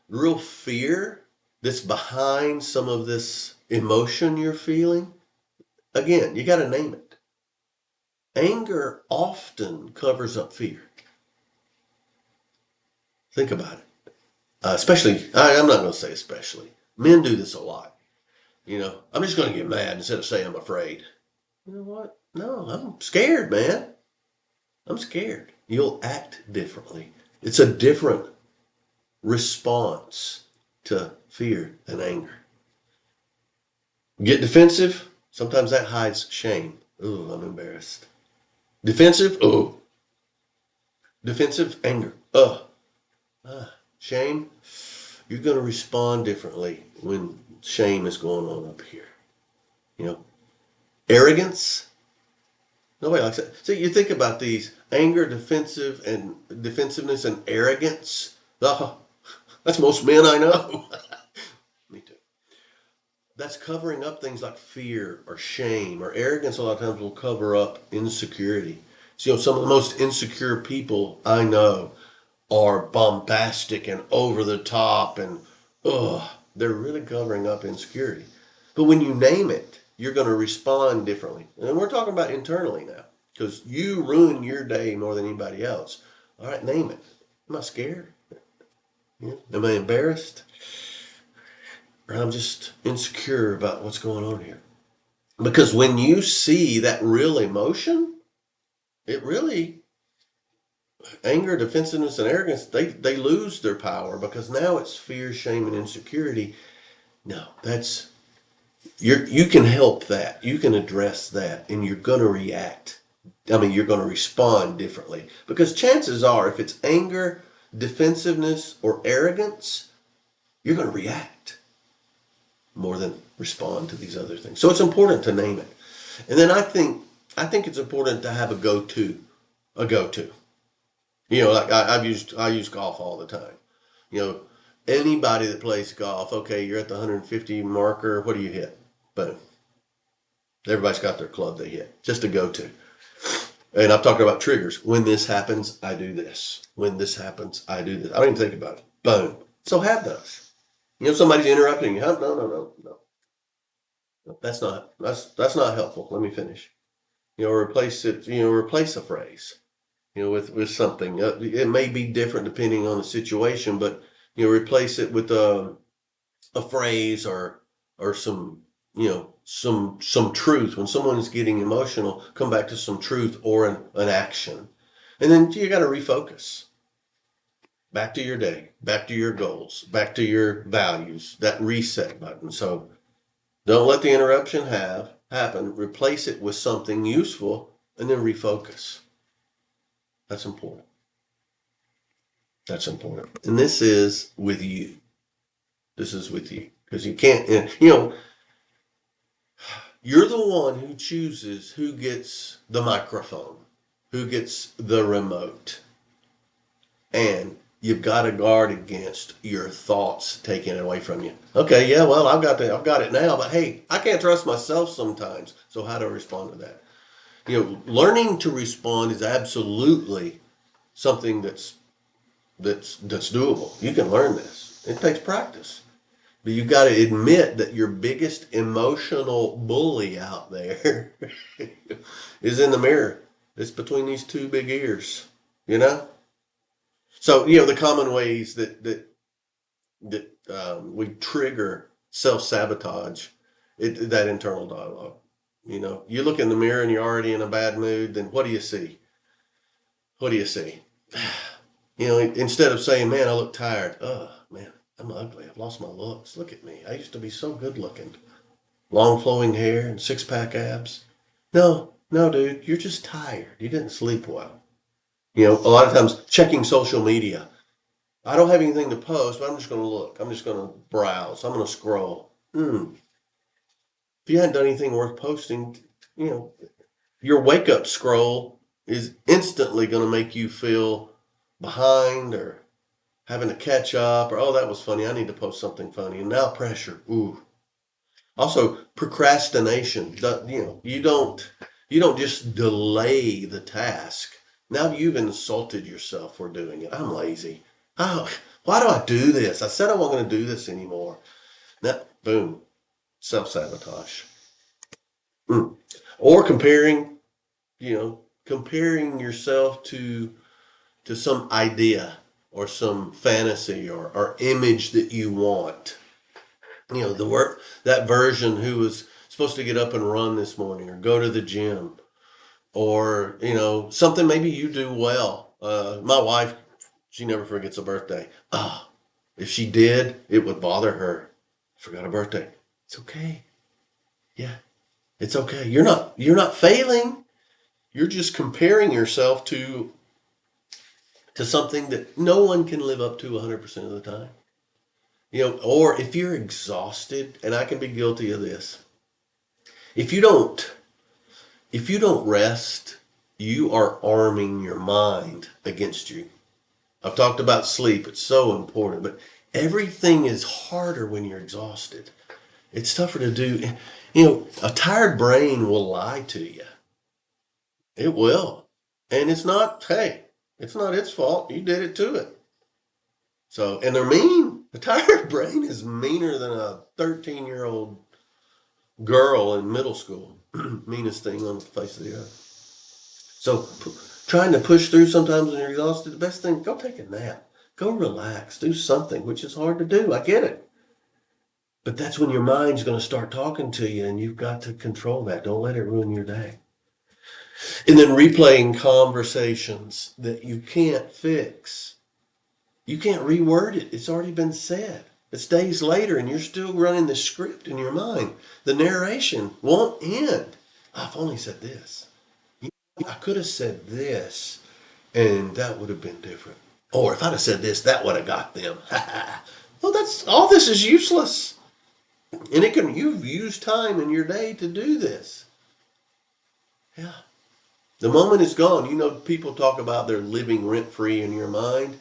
real fear that's behind some of this emotion you're feeling, again, you got to name it. Anger often covers up fear. Think about it. Especially, I'm not going to say especially. Men do this a lot. I'm just going to get mad instead of saying I'm afraid. You know what? No, I'm scared, man. I'm scared. You'll act differently. It's a different response to fear and anger. Get defensive. Sometimes that hides shame. Ooh, I'm embarrassed. Defensive. Ooh. Defensive anger. Shame. You're going to respond differently when shame is going on up here. Arrogance. Nobody likes that. So you think about these: anger, defensiveness, and arrogance. That's most men I know. Me too. That's covering up things like fear or shame, or arrogance a lot of times will cover up insecurity. So, some of the most insecure people I know are bombastic and over the top and they're really covering up insecurity. But when you name it, you're going to respond differently. And we're talking about internally now because you ruin your day more than anybody else. All right, name it. Am I scared? Am I embarrassed? Or I'm just insecure about what's going on here. Because when you see that real emotion, it really, anger, defensiveness, and arrogance, they lose their power because now it's fear, shame, and insecurity. No, that's you can help that. You can address that, and you're going to react. I mean, you're going to respond differently, because chances are, if it's anger, defensiveness, or arrogance, you're going to react more than respond to these other things. So it's important to name it. And then I think it's important to have a go-to. Like I use golf all the time. You know, anybody that plays golf, okay, you're at the 150 marker. What do you hit? Boom. Everybody's got their club they hit. Just a go-to. And I've talked about triggers. When this happens, I do this. When this happens, I do this. I don't even think about it. Boom. So have those. Somebody's interrupting you. No. That's not helpful. Let me finish. Replace it. Replace a phrase. With something. It may be different depending on the situation, but replace it with a phrase or some some truth. When someone is getting emotional, come back to some truth or an action, and then you got to refocus. Back to your day, back to your goals, back to your values. That reset button. So don't let the interruption happen. Replace it with something useful, and then refocus. That's important. That's important. And this is with you. This is with you. Because you can't, you're the one who chooses who gets the microphone, who gets the remote. And you've got to guard against your thoughts taken away from you. Okay, yeah, well, I've got it now, but hey, I can't trust myself sometimes. So how do I respond to that? Learning to respond is absolutely something that's doable. You can learn this. It takes practice. But you've got to admit that your biggest emotional bully out there is in the mirror. It's between these two big ears, So, the common ways that we trigger self-sabotage, that internal dialogue. You look in the mirror and you're already in a bad mood, then what do you see? What do you see? Instead of saying, man, I look tired. Oh, man, I'm ugly. I've lost my looks. Look at me. I used to be so good looking. Long flowing hair and six-pack abs. No, dude, you're just tired. You didn't sleep well. A lot of times checking social media. I don't have anything to post, but I'm just going to look. I'm just going to browse. I'm going to scroll. If you hadn't done anything worth posting, your wake-up scroll is instantly going to make you feel behind or having to catch up, or, oh, that was funny. I need to post something funny. And now pressure. Ooh. Also, procrastination. You don't just delay the task. Now you've insulted yourself for doing it. I'm lazy. Oh, why do I do this? I said I wasn't going to do this anymore. Now, boom, self-sabotage. Or comparing yourself to some idea or some fantasy or image that you want. That version who was supposed to get up and run this morning or go to the gym, or something maybe you do well. My wife, she never forgets a birthday. If she did, it would bother her. Forgot a birthday. It's okay. Yeah, it's okay. You're not failing. You're just comparing yourself to something that no one can live up to 100% of the time. Or if you're exhausted, and I can be guilty of this. If you don't rest, you are arming your mind against you. I've talked about sleep. It's so important, but everything is harder when you're exhausted. It's tougher to do. A tired brain will lie to you. It will. And it's not its fault. You did it to it. So, and they're mean. The tired brain is meaner than a 13-year-old girl in middle school. Meanest thing on the face of the earth. So, trying to push through sometimes when you're exhausted, the best thing, go take a nap. Go relax. Do something, which is hard to do. I get it. But that's when your mind's going to start talking to you, and you've got to control that. Don't let it ruin your day. And then replaying conversations that you can't fix. You can't reword it. It's already been said. It's days later and you're still running the script in your mind. The narration won't end. I've only said this. I could have said this and that would have been different. Or if I'd have said this, that would have got them. Well, that's all. This is useless. And you've used time in your day to do this. Yeah. The moment is gone. You know, people talk about they're living rent free in your mind.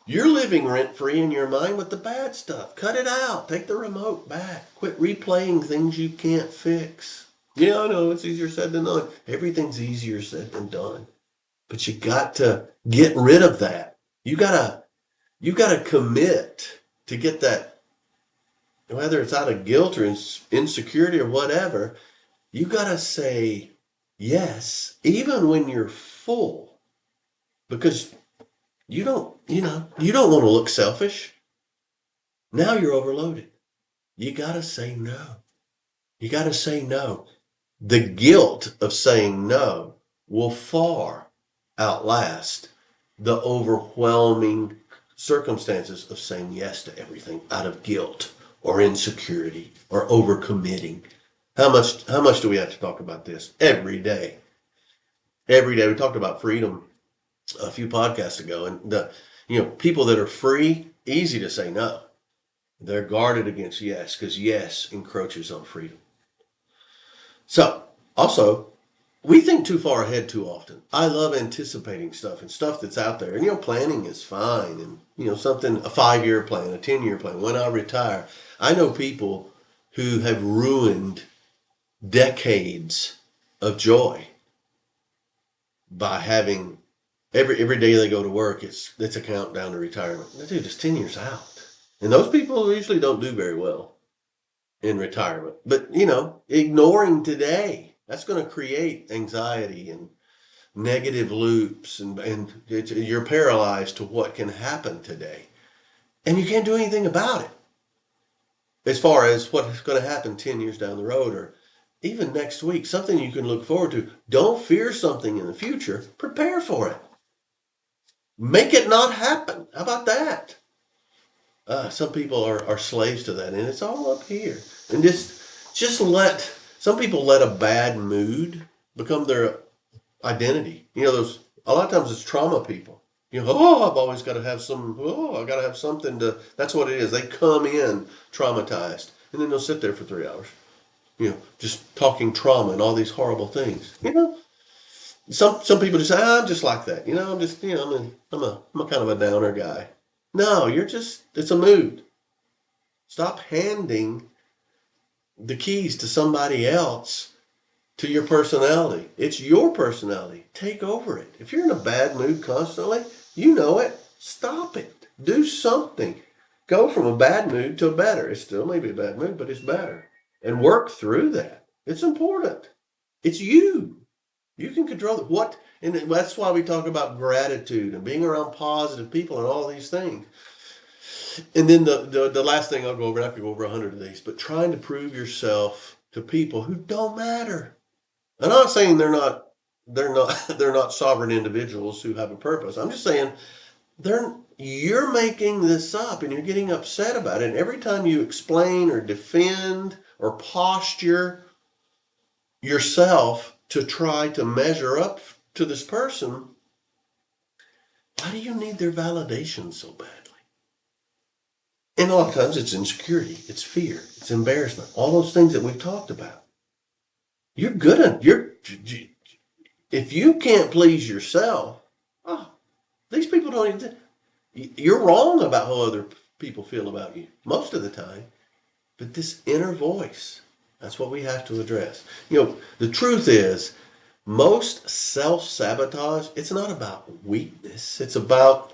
You're living rent free in your mind with the bad stuff. Cut it out. Take the remote back. Quit replaying things you can't fix. Yeah, I know it's easier said than done. Everything's easier said than done. But you got to get rid of that. You gotta commit to get that, whether it's out of guilt or insecurity or whatever. You gotta say yes, even when you're full, because you don't want to look selfish. Now you're overloaded. You gotta say no. You gotta say no. The guilt of saying no will far outlast the overwhelming circumstances of saying yes to everything out of guilt or insecurity or overcommitting. How much do we have to talk about this every day? Every day we talked about freedom a few podcasts ago, and people that are free, easy to say no. They're guarded against yes, because yes encroaches on freedom. So, also, we think too far ahead too often. I love anticipating stuff and stuff that's out there. And, planning is fine. And, something, a 5-year plan, a 10-year plan, when I retire. I know people who have ruined decades of joy by having every day they go to work, it's a countdown to retirement. Dude, it's 10 years out. And those people usually don't do very well in retirement. But, ignoring today, that's going to create anxiety and negative loops, and you're paralyzed to what can happen today. And you can't do anything about it. As far as what's going to happen 10 years down the road or even next week, something you can look forward to. Don't fear something in the future. Prepare for it. Make it not happen. How about that? Some people are slaves to that, and it's all up here. And some people let a bad mood become their identity. A lot of times it's trauma people. I've always got to have I got to have something that's what it is. They come in traumatized, and then they'll sit there for 3 hours, just talking trauma and all these horrible things. Some people just say, I'm just like that. I'm just, I'm a kind of a downer guy. No, it's a mood. Stop handing the keys to somebody else to your personality. It's your personality. Take over it. If you're in a bad mood constantly, you know it. Stop it. Do something. Go from a bad mood to a better. It's still maybe a bad mood, but it's better. And work through that. It's important. It's you. You can control it. And that's why we talk about gratitude and being around positive people and all these things. And then the last thing I'll go over, and I could go over 100 of these, but trying to prove yourself to people who don't matter. I'm not saying they're not sovereign individuals who have a purpose. I'm just saying you're making this up and you're getting upset about it. And every time you explain or defend or posture yourself to try to measure up to this person, why do you need their validation so badly? And a lot of times it's insecurity, it's fear, it's embarrassment, all those things that we've talked about. If you can't please yourself, these people don't even, you're wrong about how other people feel about you most of the time. But this inner voice, that's what we have to address. The truth is, most self-sabotage, it's not about weakness. It's about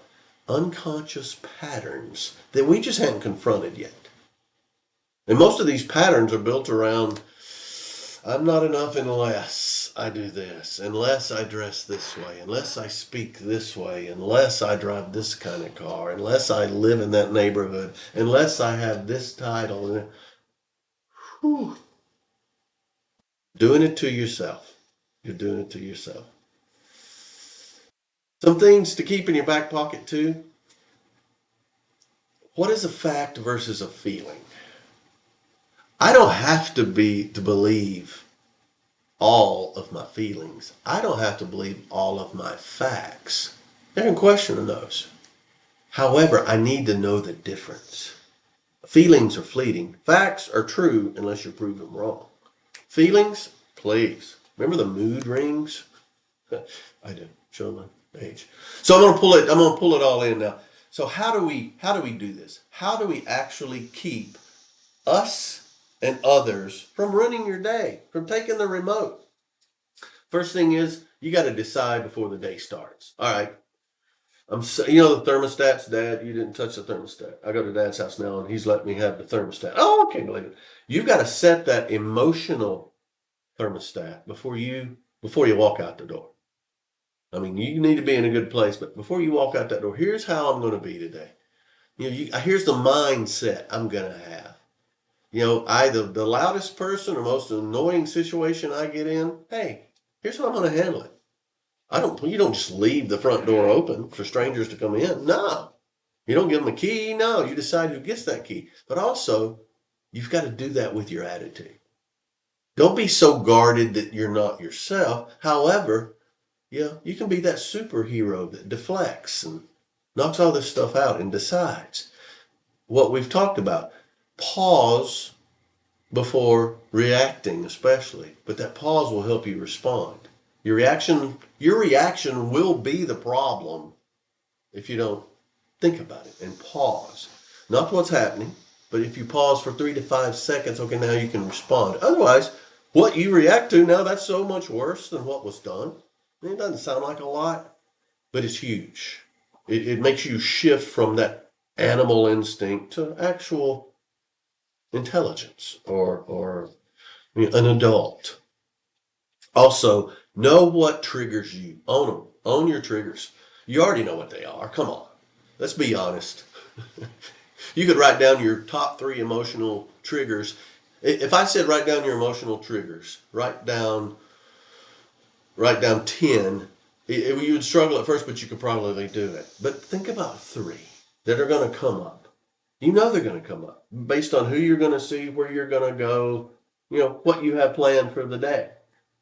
unconscious patterns that we just haven't confronted yet. And most of these patterns are built around, I'm not enough unless I do this, unless I dress this way, unless I speak this way, unless I drive this kind of car, unless I live in that neighborhood, unless I have this title. Whew. Doing it to yourself. You're doing it to yourself. Some things to keep in your back pocket too. What is a fact versus a feeling? I don't have to believe all of my feelings. I don't have to believe all of my facts. I can question those. However, I need to know the difference. Feelings are fleeting. Facts are true unless you prove them wrong. Feelings, please. Remember the mood rings? I do. Show my age. So I'm gonna pull it all in now. So how do we do this? How do we actually keep us and others from ruining your day, from taking the remote? First thing is you got to decide before the day starts. All right, you know the thermostats, Dad. You didn't touch the thermostat. I go to Dad's house now, and he's let me have the thermostat. Oh, I can't believe it. You've got to set that emotional thermostat before you walk out the door. I mean, you need to be in a good place, but before you walk out that door, here's how I'm going to be today. Here's the mindset I'm going to have. Either the loudest person or most annoying situation I get in, hey, here's how I'm going to handle it. You don't just leave the front door open for strangers to come in. No. You don't give them a key. No, you decide who gets that key. But also, you've got to do that with your attitude. Don't be so guarded that you're not yourself. However, you can be that superhero that deflects and knocks all this stuff out and decides. What we've talked about. Pause before reacting, especially. But that pause will help you respond. Your reaction will be the problem if you don't think about it and pause. Not what's happening, but if you pause for 3 to 5 seconds, okay, now you can respond. Otherwise, what you react to now, that's so much worse than what was done. It doesn't sound like a lot, but it's huge. It makes you shift from that animal instinct to actual intelligence or an adult. Also, know what triggers you. Own them. Own your triggers. You already know what they are. Come on. Let's be honest. You could write down your top 3 emotional triggers. If I said write down your emotional triggers, write down 10. You would struggle at first, but you could probably do it. But think about 3 that are going to come up. You know they're going to come up based on who you're going to see, where you're going to go, what you have planned for the day.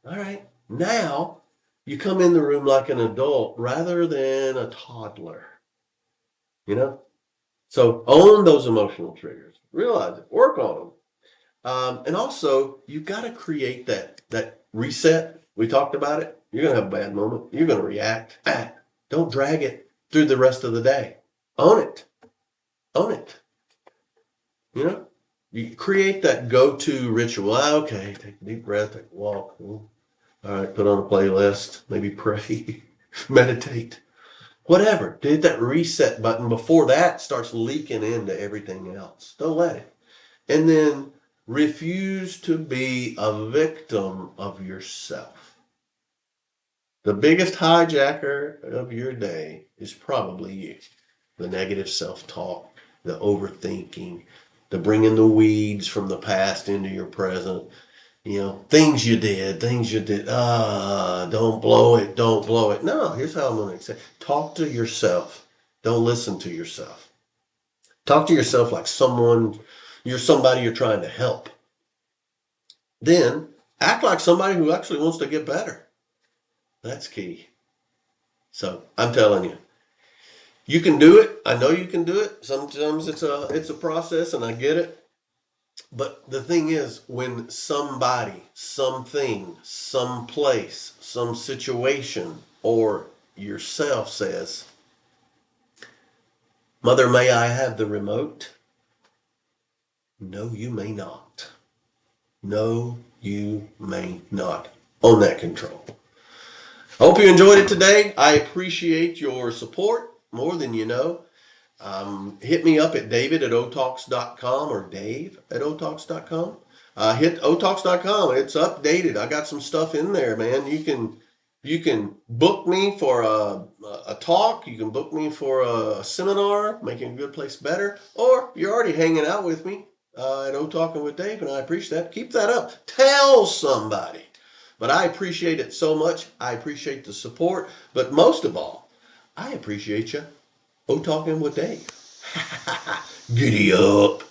All right. Now you come in the room like an adult rather than a toddler. So own those emotional triggers. Realize it. Work on them. And also, you've got to create that reset. We talked about it. You're going to have a bad moment. You're going to react. Don't drag it through the rest of the day. Own it. Own it. You create that go-to ritual. Okay, take a deep breath, take a walk. All right, put on a playlist. Maybe pray, meditate. Whatever. Hit that reset button before that starts leaking into everything else. Don't let it. And then refuse to be a victim of yourself. The biggest hijacker of your day is probably you. The negative self-talk, the overthinking, the bringing the weeds from the past into your present. Things you did. Don't blow it. No, here's how I'm going to say. Talk to yourself. Don't listen to yourself. Talk to yourself like you're somebody you're trying to help. Then act like somebody who actually wants to get better. That's key. So I'm telling you, you can do it. I know you can do it. Sometimes it's a process, and I get it. But the thing is, when somebody, something, some place, some situation, or yourself says, Mother, may I have the remote? No, you may not. No, you may not. Own that control. I hope you enjoyed it today. I appreciate your support more than you know. Hit me up at david@otalks.com or dave@otalks.com. Hit otalks.com. It's updated. I got some stuff in there, man. You can book me for a talk. You can book me for a seminar, making a good place better. Or you're already hanging out with me at O Talking with Dave, and I appreciate that. Keep that up. Tell somebody. But I appreciate it so much. I appreciate the support. But most of all, I appreciate you. Oh, Talking with Dave. Giddy up.